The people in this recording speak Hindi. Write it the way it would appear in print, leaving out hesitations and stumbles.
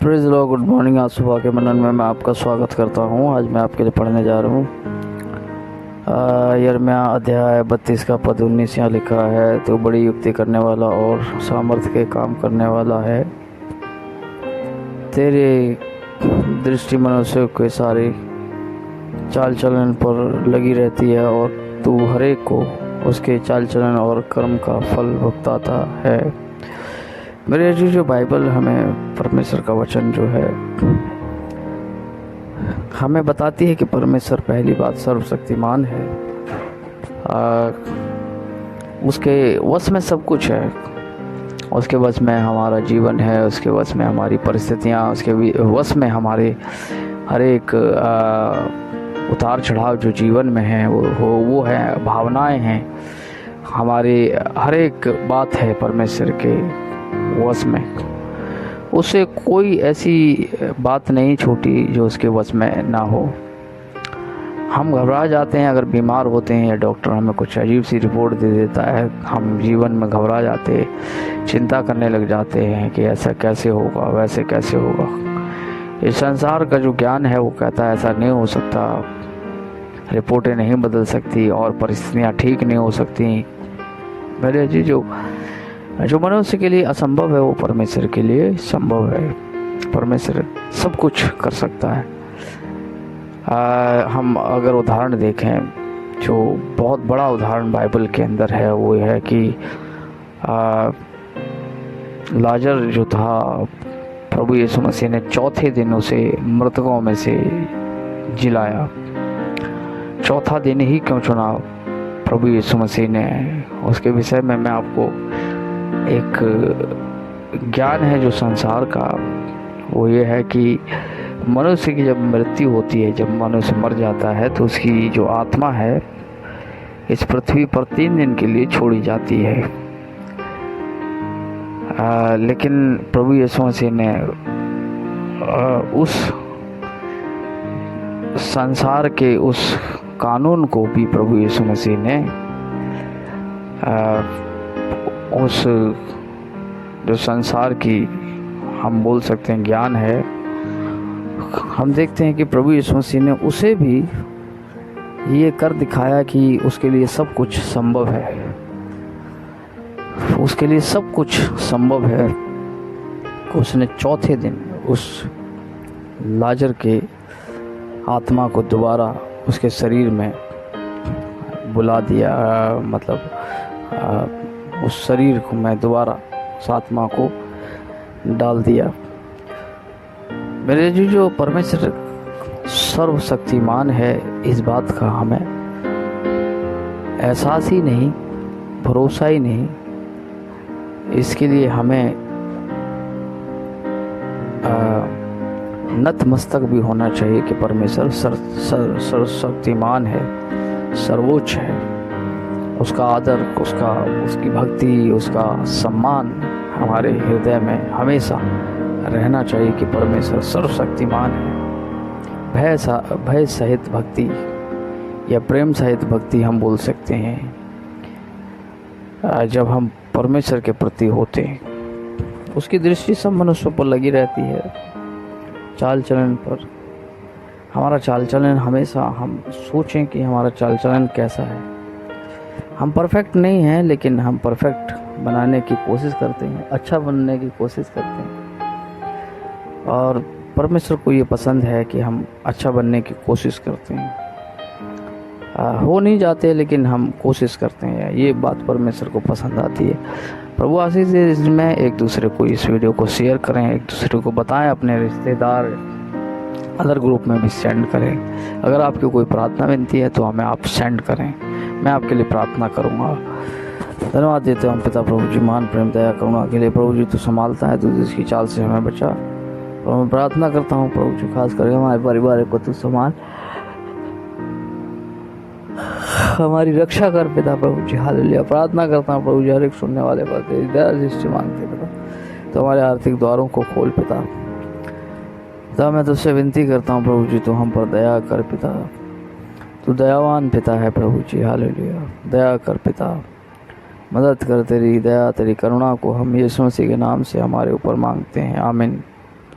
Praise Lord, good morning. आज सुबह के मनन में मैं आपका स्वागत करता हूँ। आज मैं आपके लिए पढ़ने जा रहा हूँ यिर्मयाह अध्याय 32 का पद 19 यहाँ लिखा है, तो बड़ी युक्ति करने वाला और सामर्थ्य के काम करने वाला है। तेरे दृष्टि मनुष्य के सारे चाल चलन पर लगी रहती है और तू हरेक को उसके चाल चलन और कर्म का फल भुगताता है। मेरे जो बाइबल हमें परमेश्वर का वचन जो है हमें बताती है कि परमेश्वर पहली बात सर्वशक्तिमान है। उसके वश में सब कुछ है। उसके वश में हमारा जीवन है, उसके वश में हमारी परिस्थितियाँ, उसके वश में हमारे हर एक उतार चढ़ाव जो जीवन में है वो है, भावनाएं हैं, हमारी हर एक बात है परमेश्वर के वश में। उसे कोई ऐसी बात नहीं छोटी जो उसके वश में ना हो। हम घबरा जाते हैं अगर बीमार होते हैं या डॉक्टर हमें कुछ अजीब सी रिपोर्ट दे देता है, हम जीवन में घबरा जाते, चिंता करने लग जाते हैं कि ऐसा कैसे होगा, वैसे कैसे होगा। इस संसार का जो ज्ञान है वो कहता है ऐसा नहीं हो सकता, रिपोर्टें नहीं बदल सकती और परिस्थितियाँ ठीक नहीं हो सकती। मेरे जी जो मनुष्य के लिए असंभव है वो परमेश्वर के लिए संभव है। परमेश्वर सब कुछ कर सकता है। हम अगर उदाहरण देखें, जो बहुत बड़ा उदाहरण बाइबल के अंदर है वो है कि लाजर जो था, प्रभु यीशु मसीह ने चौथे दिन उसे मृतकों में से जिलाया। चौथा दिन ही क्यों चुना प्रभु यीशु मसीह ने, उसके विषय में मैं आपको एक ज्ञान है जो संसार का, वो ये है कि मनुष्य की जब मृत्यु होती है, जब मनुष्य मर जाता है तो उसकी जो आत्मा है इस पृथ्वी पर 3 दिन के लिए छोड़ी जाती है। लेकिन प्रभु यीशु मसीह ने उस संसार के उस कानून को भी प्रभु यीशु मसीह ने उस जो संसार की हम बोल सकते हैं ज्ञान है, हम देखते हैं कि प्रभु यीशु मसीह ने उसे भी ये कर दिखाया कि उसके लिए सब कुछ संभव है। उसके लिए सब कुछ संभव है। उसने चौथे दिन उस लाजर के आत्मा को दोबारा उसके शरीर में बुला दिया, मतलब उस शरीर को मैं दोबारा उस आत्मा को डाल दिया। मेरे जो परमेश्वर सर्वशक्तिमान है, इस बात का हमें एहसास ही नहीं, भरोसा ही नहीं। इसके लिए हमें नतमस्तक भी होना चाहिए कि परमेश्वर सर्वशक्तिमान है, सर्वोच्च है। उसका आदर, उसकी भक्ति, उसका सम्मान हमारे हृदय में हमेशा रहना चाहिए कि परमेश्वर सर्वशक्तिमान है। भय सहित भक्ति या प्रेम सहित भक्ति हम बोल सकते हैं। जब हम परमेश्वर के प्रति होते हैं, उसकी दृष्टि सब मनुष्यों पर लगी रहती है। चाल चलन पर, हमारा चाल चलन हमेशा हम सोचें कि हमारा चाल चलन कैसा है। हम परफेक्ट नहीं हैं, लेकिन हम परफेक्ट बनाने की कोशिश करते हैं, अच्छा बनने की कोशिश करते हैं। और परमेश्वर को ये पसंद है कि हम अच्छा बनने की कोशिश करते हैं। हो नहीं जाते लेकिन हम कोशिश करते हैं, ये बात परमेश्वर को पसंद आती है। प्रभु आशीष दे। इसमें एक दूसरे को इस वीडियो को शेयर करें, एक दूसरे को बताएं, अपने रिश्तेदार अदर ग्रुप में भी सेंड करें। अगर आपकी कोई प्रार्थना विनती है तो हमें आप सेंड करें, मैं आपके लिए प्रार्थना करूंगा। धन्यवाद देते हैं पिता प्रभु जी, मान प्रेम दया करुणा के लिए। प्रभु जी तू संभालता है, तू इसकी चाल से हमें बचा। और मैं प्रार्थना करता हूँ प्रभु जी, खास करके हमारे परिवार को तू संभाल, हमारी रक्षा कर पिता प्रभु जी। हालेलुया। प्रार्थना करता हूँ प्रभु जी, हर एक सुनने वाले पर तेरी दया दृष्टि मांगते पिता, तो हमारे आर्थिक द्वारों को खोल पिता। मैं तुझसे विनती करता हूँ प्रभु जी, तू हम पर दया कर पिता। तू दयावान पिता है प्रभु जी। हालेलुया। दया कर पिता, मदद कर। तेरी दया तेरी करुणा को हम यीशु मसीह के नाम से हमारे ऊपर मांगते हैं। आमीन।